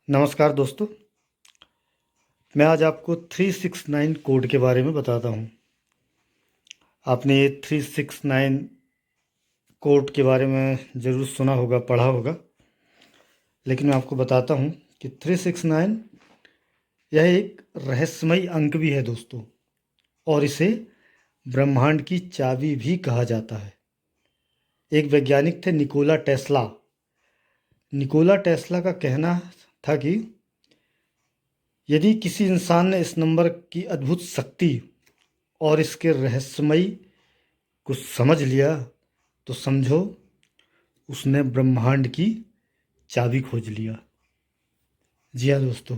नमस्कार दोस्तों। मैं आज आपको 369 कोड के बारे में बताता हूँ। आपने ये 369 कोड के बारे में ज़रूर सुना होगा, पढ़ा होगा, लेकिन मैं आपको बताता हूँ कि 369 यह एक रहस्यमयी अंक भी है दोस्तों, और इसे ब्रह्मांड की चाबी भी कहा जाता है। एक वैज्ञानिक थे निकोला टेस्ला का कहना था कि यदि किसी इंसान ने इस नंबर की अद्भुत शक्ति और इसके रहस्यमयी को समझ लिया तो समझो उसने ब्रह्मांड की चाबी खोज लिया। जी हाँ दोस्तों,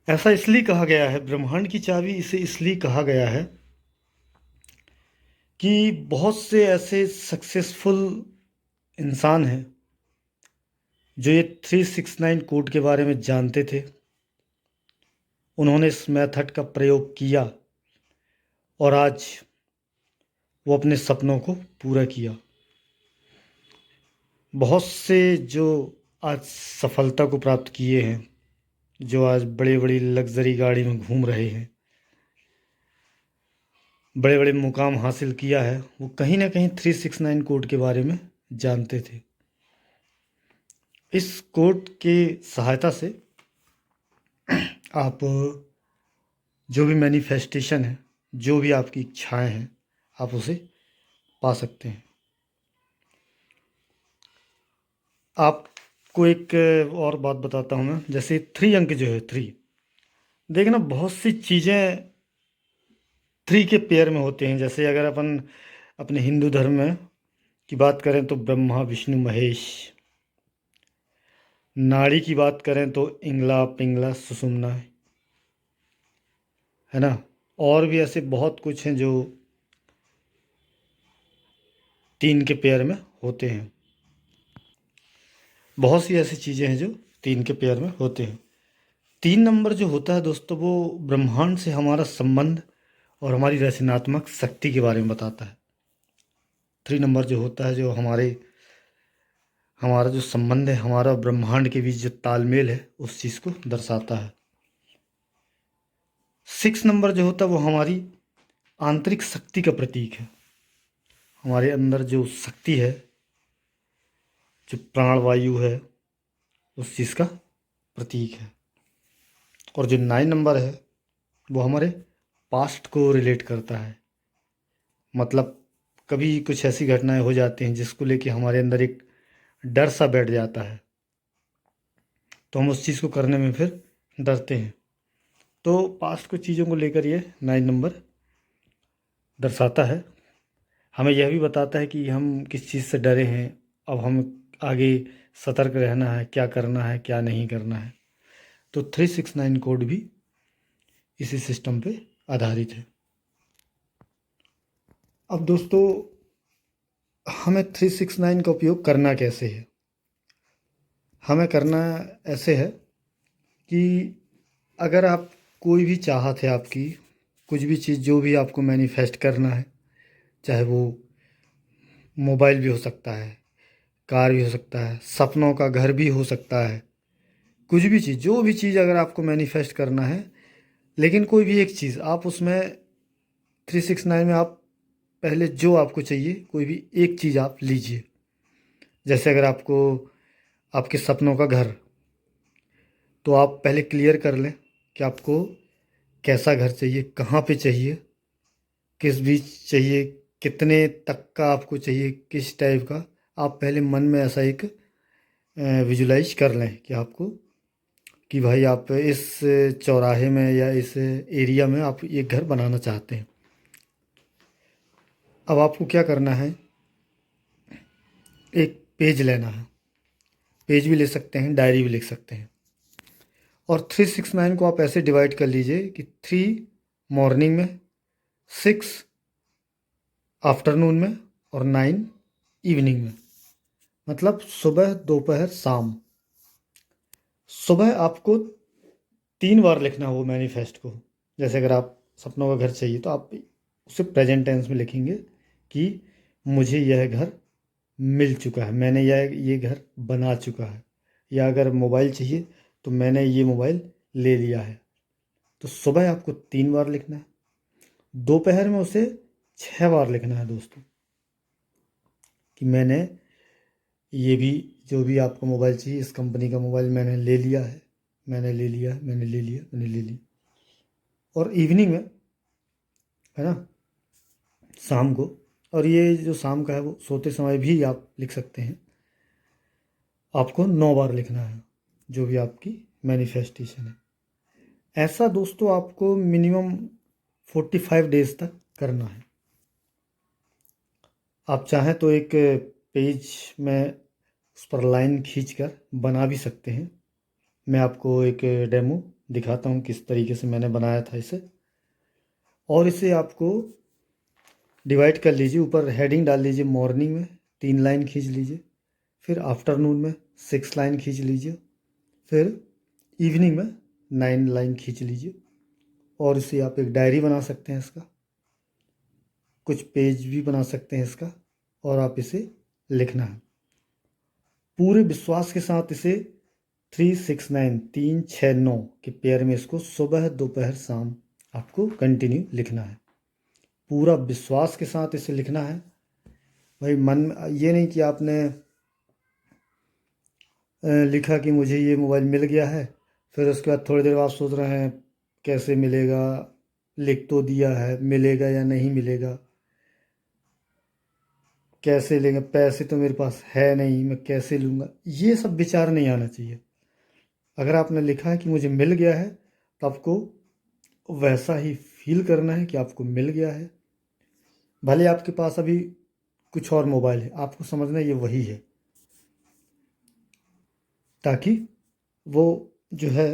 ऐसा इसलिए कहा गया है, ब्रह्मांड की चाबी इसे इसलिए कहा गया है कि बहुत से ऐसे सक्सेसफुल इंसान हैं जो ये 369 कोड के बारे में जानते थे। उन्होंने इस मेथड का प्रयोग किया और आज वो अपने सपनों को पूरा किया। बहुत से जो आज सफलता को प्राप्त किए हैं, जो आज बड़ी बड़ी लग्जरी गाड़ी में घूम रहे हैं, बड़े बड़े मुकाम हासिल किया है, वो कहीं ना कहीं 369 कोड के बारे में जानते थे। इस कोड के सहायता से आप जो भी मैनिफेस्टेशन है, जो भी आपकी इच्छाएं हैं, आप उसे पा सकते हैं। आपको एक और बात बताता हूँ मैं, जैसे 3 अंक जो है 3, देखना बहुत सी चीज़ें 3 के पेयर में होते हैं। जैसे अगर अपन अपने हिंदू धर्म में की बात करें तो ब्रह्मा विष्णु महेश, नाड़ी की बात करें तो इंगला पिंगला सुषुम्ना, है ना। और भी ऐसे बहुत कुछ हैं जो 3 के पेयर में होते हैं। बहुत सी ऐसी चीज़ें हैं जो 3 के पेयर में होते हैं। 3 नंबर जो होता है दोस्तों, वो ब्रह्मांड से हमारा संबंध और हमारी रचनात्मक शक्ति के बारे में बताता है। 3 नंबर जो होता है, जो हमारा जो संबंध है, हमारा ब्रह्मांड के बीच जो तालमेल है, उस चीज़ को दर्शाता है। 6 नंबर जो होता है वो हमारी आंतरिक शक्ति का प्रतीक है। हमारे अंदर जो शक्ति है, जो प्राणवायु है, उस चीज़ का प्रतीक है। और जो 9 नंबर है वो हमारे पास्ट को रिलेट करता है। मतलब कभी कुछ ऐसी घटनाएं हो जाती हैं जिसको लेके हमारे अंदर एक डर सा बैठ जाता है, तो हम उस चीज़ को करने में फिर डरते हैं। तो पास्ट को चीज़ों को लेकर ये 9 नंबर दर्शाता है। हमें यह भी बताता है कि हम किस चीज़ से डरे हैं, अब हम आगे सतर्क रहना है, क्या करना है क्या नहीं करना है। तो 369 कोड भी इसी सिस्टम पे आधारित है। अब दोस्तों, हमें 369 का उपयोग करना कैसे है? हमें करना ऐसे है कि अगर आप कोई भी चाहत है, आपकी कुछ भी चीज़ जो भी आपको मैनिफेस्ट करना है, चाहे वो मोबाइल भी हो सकता है, कार भी हो सकता है, सपनों का घर भी हो सकता है, कुछ भी चीज़, जो भी चीज़ अगर आपको मैनिफेस्ट करना है, लेकिन कोई भी एक चीज़ आप उसमें 369 में आप पहले जो आपको चाहिए कोई भी एक चीज़ आप लीजिए। जैसे अगर आपको आपके सपनों का घर, तो आप पहले क्लियर कर लें कि आपको कैसा घर चाहिए, कहाँ पे चाहिए, किस बीच चाहिए, कितने तक का आपको चाहिए, किस टाइप का। आप पहले मन में ऐसा एक विजुलाइज कर लें कि आपको, कि भाई आप इस चौराहे में या इस एरिया में आप ये घर बनाना चाहते हैं। अब आपको क्या करना है, एक पेज लेना है, पेज भी ले सकते हैं, डायरी भी लिख सकते हैं। और 369 को आप ऐसे डिवाइड कर लीजिए कि 3 मॉर्निंग में, 6 आफ्टरनून में और 9 इवनिंग में। मतलब सुबह दोपहर शाम। सुबह आपको 3 बार लिखना हो मैनिफेस्ट को। जैसे अगर आप सपनों का घर चाहिए तो आप उसे प्रेजेंट टेंस में लिखेंगे कि मुझे यह घर मिल चुका है, मैंने ये घर बना चुका है। या अगर मोबाइल चाहिए तो मैंने ये मोबाइल ले लिया है। तो सुबह आपको 3 बार लिखना है, दोपहर में उसे 6 बार लिखना है दोस्तों, कि मैंने ये भी जो भी आपको मोबाइल चाहिए, इस कंपनी का मोबाइल मैंने ले लिया है, मैंने ले लिया, मैंने ले लिया, मैंने ले लिया। और इवनिंग में, है ना, शाम को, और ये जो शाम का है वो सोते समय भी आप लिख सकते हैं। आपको 9 बार लिखना है, जो भी आपकी मैनिफेस्टेशन है। ऐसा दोस्तों आपको मिनिमम 45 डेज तक करना है। आप चाहें तो एक पेज में उस पर लाइन खींचकर बना भी सकते हैं। मैं आपको एक डेमो दिखाता हूँ किस तरीके से मैंने बनाया था इसे। और इसे आपको डिवाइड कर लीजिए, ऊपर हेडिंग डाल लीजिए, मॉर्निंग में 3 लाइन खींच लीजिए, फिर आफ्टरनून में 6 लाइन खींच लीजिए, फिर इवनिंग में 9 लाइन खींच लीजिए। और इसे आप एक डायरी बना सकते हैं इसका, कुछ पेज भी बना सकते हैं इसका, और आप इसे लिखना है पूरे विश्वास के साथ। इसे 369 369 के पेयर में इसको सुबह दोपहर शाम आपको कंटिन्यू लिखना है, पूरा विश्वास के साथ इसे लिखना है भाई। मन ये नहीं कि आपने लिखा कि मुझे ये मोबाइल मिल गया है, फिर उसके बाद थोड़ी देर बाद सोच रहे हैं कैसे मिलेगा, लिख तो दिया है, मिलेगा या नहीं मिलेगा, कैसे लेंगे, पैसे तो मेरे पास है नहीं, मैं कैसे लूँगा। ये सब विचार नहीं आना चाहिए। अगर आपने लिखा है कि मुझे मिल गया है, तो आपको वैसा ही फील करना है कि आपको मिल गया है। भले आपके पास अभी कुछ और मोबाइल है, आपको समझना ये वही है, ताकि वो जो है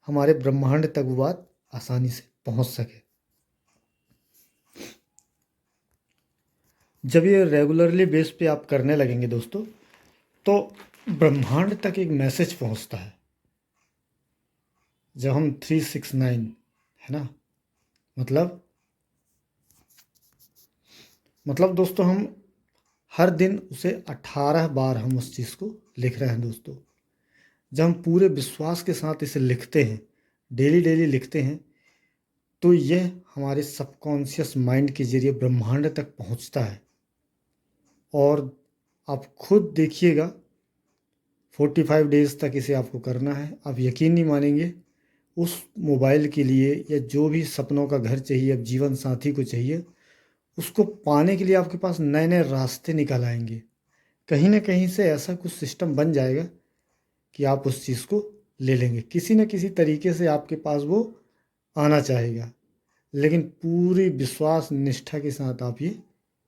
हमारे ब्रह्मांड तक वो बात आसानी से पहुंच सके। जब ये रेगुलरली बेस पे आप करने लगेंगे दोस्तों, तो ब्रह्मांड तक एक मैसेज पहुंचता है। जब हम 369, है ना, मतलब दोस्तों हम हर दिन उसे 18 बार हम उस चीज़ को लिख रहे हैं दोस्तों। जब हम पूरे विश्वास के साथ इसे लिखते हैं, डेली डेली लिखते हैं, तो यह हमारे सबकॉन्शियस माइंड के जरिए ब्रह्मांड तक पहुंचता है। और आप खुद देखिएगा, 45 डेज़ तक इसे आपको करना है। आप यकीन नहीं मानेंगे, उस मोबाइल के लिए या जो भी सपनों का घर चाहिए, अब जीवन साथी को चाहिए, उसको पाने के लिए आपके पास नए नए रास्ते निकल आएंगे। कहीं ना कहीं से ऐसा कुछ सिस्टम बन जाएगा कि आप उस चीज़ को ले लेंगे। किसी न किसी तरीके से आपके पास वो आना चाहेगा, लेकिन पूरी विश्वास निष्ठा के साथ आप ये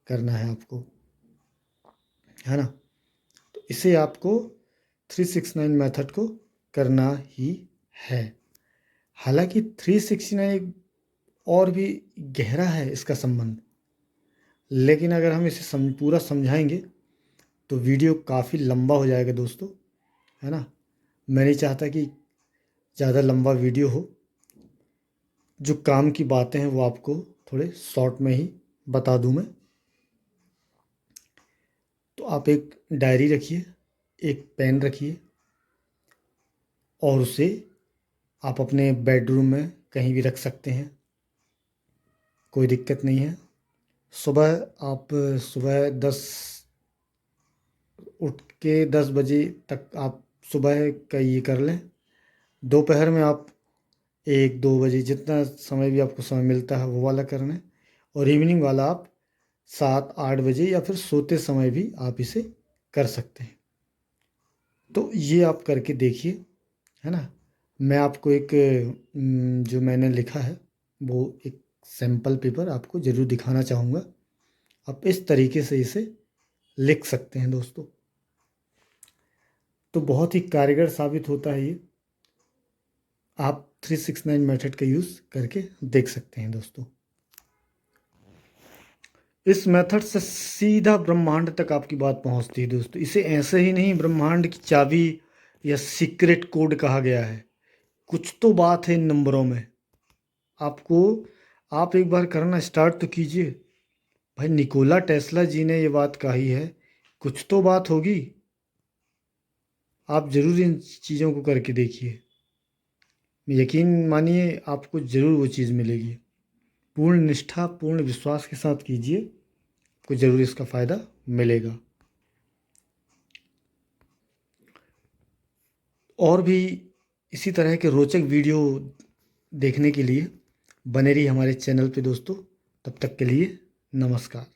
करना है आपको, है ना। तो इसे आपको 369 मेथड को करना ही है। हालांकि 369 और भी गहरा है इसका संबंध, लेकिन अगर हम इसे पूरा समझाएंगे तो वीडियो काफ़ी लंबा हो जाएगा दोस्तों, है ना। मैं नहीं चाहता कि ज़्यादा लंबा वीडियो हो। जो काम की बातें हैं वो आपको थोड़े शॉर्ट में ही बता दूं मैं। तो आप एक डायरी रखिए, एक पेन रखिए, और उसे आप अपने बेडरूम में कहीं भी रख सकते हैं, कोई दिक्कत नहीं है। सुबह 10 उठ के 10 बजे तक आप सुबह का ये कर लें। दोपहर में आप 1-2 बजे, जितना समय भी आपको समय मिलता है वो वाला करना है। और इवनिंग वाला आप 7-8 बजे या फिर सोते समय भी आप इसे कर सकते हैं। तो ये आप करके देखिए, है ना। मैं आपको एक जो मैंने लिखा है वो एक सैम्पल पेपर आपको ज़रूर दिखाना चाहूँगा। आप इस तरीके से इसे लिख सकते हैं दोस्तों, तो बहुत ही कारगर साबित होता है ये। आप 369 मेथड का यूज़ करके देख सकते हैं दोस्तों। इस मेथड से सीधा ब्रह्मांड तक आपकी बात पहुंचती है दोस्तों। इसे ऐसे ही नहीं ब्रह्मांड की चाबी या सीक्रेट कोड कहा गया है, कुछ तो बात है इन नंबरों में। आप एक बार करना स्टार्ट तो कीजिए। भाई निकोला टेस्ला जी ने ये बात कही है, कुछ तो बात होगी। आप ज़रूर इन चीज़ों को करके देखिए। यकीन मानिए आपको ज़रूर वो चीज़ मिलेगी। पूर्ण निष्ठा, पूर्ण विश्वास के साथ कीजिए, आपको ज़रूर इसका फ़ायदा मिलेगा। और भी इसी तरह के रोचक वीडियो देखने के लिए बने रहिए हमारे चैनल पे दोस्तों। तब तक के लिए नमस्कार।